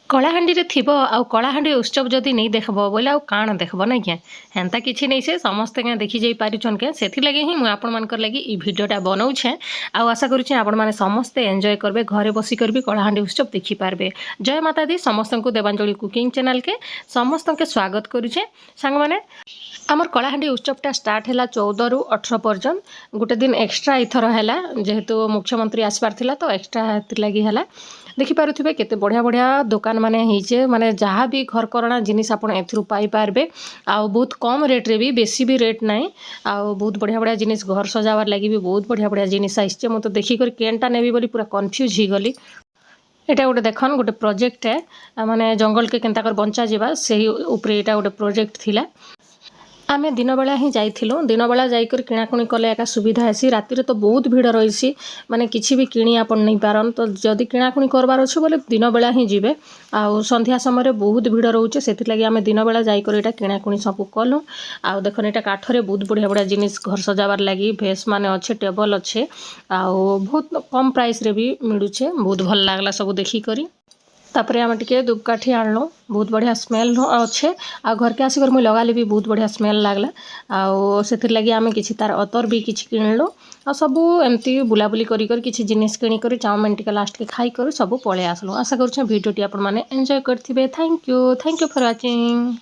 कलाहांडी रे थिबो आउ कलाहांडी उत्सव जदि नहीं देखबो बोले आउ काण देखबो ना क्या हेन्ता किछि नहीं से समस्ते क्या देखि जाई पारिछन के सेथि लगे ही मु आपण मानकर लगी ई वीडियोटा बनाउछे आउ आशा करूछि आपण माने समस्ते एन्जॉय करबे घरे बसी करबे कलाहांडी उत्सव देखि पारबे। जय माता दी समस्त को देवांजलि कुकिंग चैनल के समस्त के स्वागत करूछे। सांग माने आमर कलाहांडी उत्सवटा स्टार्ट है 14 रु 18 पर्यंत गोटे दिन एक्सट्रा इथर है जेहेतु मुख्यमंत्री आसबार थिला तो एक्सट्रा लगी है देखिपे केते बढ़िया बढ़िया दुकान माने होइचे माने जहाँ भी घर करना जिनिस आपण एथरु पाई पारबे आउ बहुत कम रेट रे भी बेसी भी रेट नाई आउ बहुत बढ़िया बढ़िया जिनिस घर सजावार लगी भी बहुत बढ़िया बढ़िया जिनिस आइछे। मु तो देखि कर केनटा नेबी बोली पूरा कंफ्यूज ही गली। एटा गोटे देखन गोटे प्रोजेक्ट है माने जंगल के केनता कर बंचा जीवा सेही ऊपर एटा गोटे प्रोजेक्ट थिला। आमे दिन बेला ही जाइथिलु दिन बेला जाइकर किणाकुणी कले एका सुविधा हेसी राति तो बहुत भीड़ रही माने किछि भी किणी आपण नहीं पारन तो जदि किणाकुणी करबार अछि बोले दिन बेला ही जिवे आउ संध्या समय बहुत भीड़ रोचे से लगी आमे दिन बेला जाइकर एटा किणाकुणी सब कलु। आउ देखन एटा काठरे बहुत बढ़िया बढ़िया जिनिस घर सजाबार लगी भेस माने अच्छे टेबल अच्छे आउ बहुत कम प्राइस रे भी मिलुचे बहुत भल लागला सब देखि करी। तापर आम टे धूपकाठी आणलु बहुत बढ़िया स्मेल अच्छे आ घर के आसिक मुझे लगाली भी बहुत बढ़िया स्मेल लगला आउ से लगी आम कि तार अतर भी किसी किणलु आ सबू एमती बुलाबुली कर किसी जिनिस किणिक चाउमिन टे लास्ट के खाई कर सब पलि आसलु। आशा करूँ भिडियोटी आपण मैंने एंजॉय करथिबे। Thank you for watching.